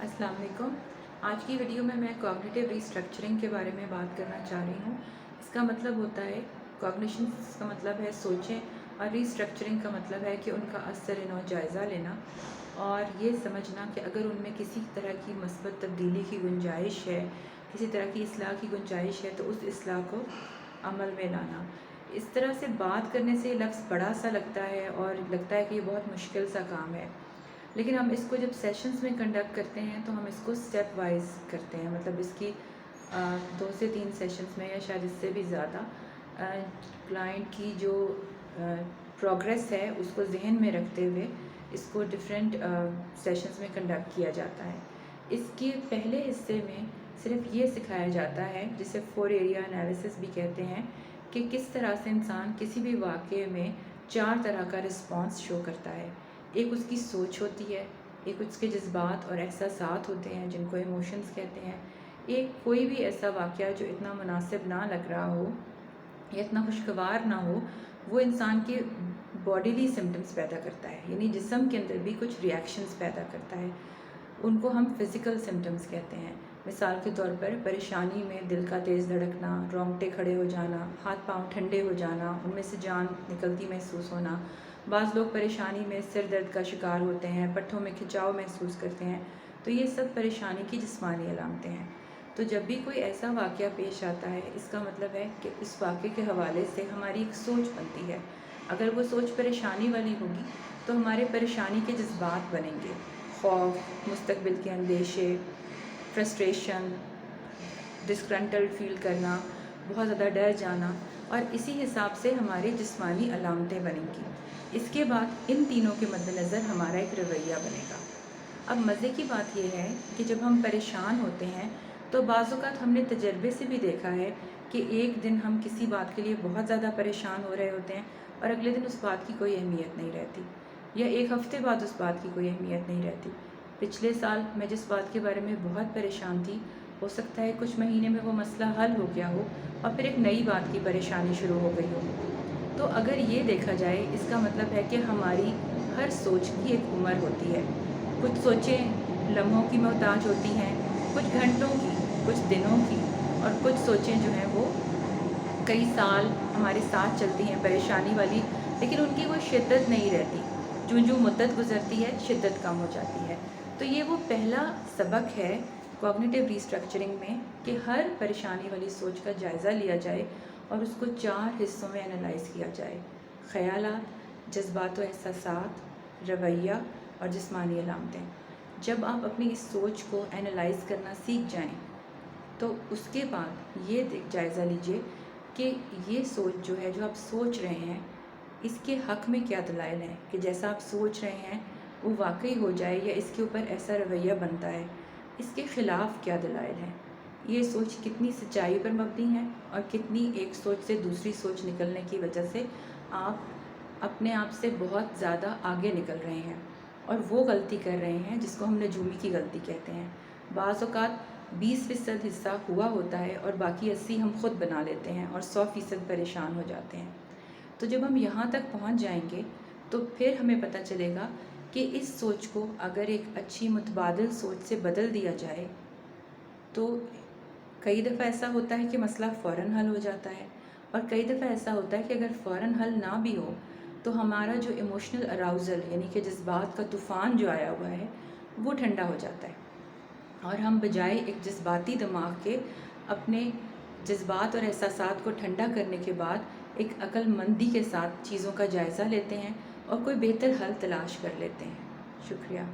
अस्सलाम वालेकुम। आज की वीडियो में मैं कॉग्निटिव रीस्ट्रक्चरिंग के बारे में बात करना चाह रही हूँ। इसका मतलब होता है, कॉग्निशन का मतलब है सोचें और रीस्ट्रक्चरिंग का मतलब है कि उनका असर व जायज़ा लेना और ये समझना कि अगर उनमें किसी तरह की मस्बत तब्दीली की गुंजाइश है, किसी तरह की इस्लाह की गुंजाइश है, तो उस इस्लाह को अमल में लाना। इस तरह से बात करने से लफ्ज़ बड़ा सा लगता है और लगता है कि ये बहुत मुश्किल सा काम है, लेकिन हम इसको जब सेशंस में कंडक्ट करते हैं तो हम इसको स्टेप वाइज करते हैं। मतलब इसकी 2 से 3 सेशंस में या शायद इससे भी ज़्यादा क्लाइंट की जो प्रोग्रेस है उसको जहन में रखते हुए इसको डिफरेंट सेशंस में कंडक्ट किया जाता है। इसके पहले हिस्से में सिर्फ ये सिखाया जाता है, जिसे 4 एरिया एनालिसिस भी कहते हैं, कि किस तरह से इंसान किसी भी वाक़े में 4 तरह का रिस्पॉन्स शो करता है। एक उसकी सोच होती है, एक उसके जज्बात और एहसासात होते हैं जिनको इमोशंस कहते हैं, एक कोई भी ऐसा वाक़या जो इतना मुनासिब ना लग रहा हो या इतना खुशगवार ना हो, वो इंसान के बॉडीली सिम्टम्स पैदा करता है, यानी जिस्म के अंदर भी कुछ रिएक्शंस पैदा करता है। उनको हम फ़िज़िकल सिम्टम्स कहते हैं। मिसाल के तौर पर परेशानी में दिल का तेज़ धड़कना, रोंगटे खड़े हो जाना, हाथ पाँव ठंडे हो जाना, उनमें से जान निकलती महसूस होना। बाज़ लोग परेशानी में सिर दर्द का शिकार होते हैं, पट्ठों में खिंचाव महसूस करते हैं, तो ये सब परेशानी की जिस्मानी अलामतें हैं। तो जब भी कोई ऐसा वाक़या पेश आता है, इसका मतलब है कि उस वाक़े के हवाले से हमारी एक सोच बनती है। अगर वो सोच परेशानी वाली होगी तो हमारे परेशानी के जज्बात बनेंगे, खौफ, मुस्तकबिल के अंदेशे, फ्रस्ट्रेशन, डिस्ग्रंटल्ड फील करना, बहुत ज़्यादा डर जाना, और इसी हिसाब से हमारी जिस्मानी अलामतें बनेंगी। इसके बाद इन तीनों के मद्देनज़र हमारा एक रवैया बनेगा। अब मज़े की बात यह है कि जब हम परेशान होते हैं तो बाज़ औक़ात हमने तजर्बे से भी देखा है कि एक दिन हम किसी बात के लिए बहुत ज़्यादा परेशान हो रहे होते हैं और अगले दिन उस बात की कोई अहमियत नहीं रहती, या एक हफ़्ते बाद उस बात की कोई अहमियत नहीं रहती। पिछले साल मैं जिस बात के बारे में बहुत परेशान थी, हो सकता है कुछ महीने में वो मसला हल हो गया हो और फिर एक नई बात की परेशानी शुरू हो गई हो। तो अगर ये देखा जाए, इसका मतलब है कि हमारी हर सोच की एक उम्र होती है। कुछ सोचें लम्हों की मोहताज होती हैं, कुछ घंटों की, कुछ दिनों की, और कुछ सोचें जो हैं वो कई साल हमारे साथ चलती हैं परेशानी वाली, लेकिन उनकी कोई शिद्दत नहीं रहती। जो मुद्दत गुज़रती है, शिद्दत कम हो जाती है। तो ये वो पहला सबक है कॉग्निटिव रीस्ट्रक्चरिंग में कि हर परेशानी वाली सोच का जायज़ा लिया जाए और उसको 4 हिस्सों में एनालाइज़ किया जाए: ख़यालात, जज्बात व एहसासात, रवैया और जिस्मानी अलामतें। जब आप अपनी इस सोच को एनालाइज़ करना सीख जाएं, तो उसके बाद ये जायज़ा लीजिए कि ये सोच जो है, जो आप सोच रहे हैं, इसके हक़ में क्या दलाइल हैं कि जैसा आप सोच रहे हैं वो वाकई हो जाए, या इसके ऊपर ऐसा रवैया बनता है, इसके ख़िलाफ़ क्या दलाइल हैं। ये सोच कितनी सच्चाई पर मबनी है और कितनी एक सोच से दूसरी सोच निकलने की वजह से आप अपने आप से बहुत ज़्यादा आगे निकल रहे हैं और वो गलती कर रहे हैं जिसको हम नजूमी की गलती कहते हैं। बाज़ औक़ात 20% हिस्सा हुआ होता है और बाकी 80 हम ख़ुद बना लेते हैं और 100% परेशान हो जाते हैं। तो जब हम यहाँ तक पहुँच जाएंगे तो फिर हमें पता चलेगा कि इस सोच को अगर एक अच्छी मुतबादिल सोच से बदल दिया जाए तो कई दफ़ा ऐसा होता है कि मसला फ़ौरन हल हो जाता है, और कई दफ़ा ऐसा होता है कि अगर फ़ौरन हल ना भी हो तो हमारा जो इमोशनल अराउज़ल, यानी कि जज्बात का तूफ़ान जो आया हुआ है, वो ठंडा हो जाता है और हम बजाय एक जज्बाती दिमाग के अपने जज्बात और एहसासात को ठंडा करने के बाद एक अक्लमंदी के साथ चीज़ों का जायज़ा लेते हैं और कोई बेहतर हल तलाश कर लेते हैं। शुक्रिया।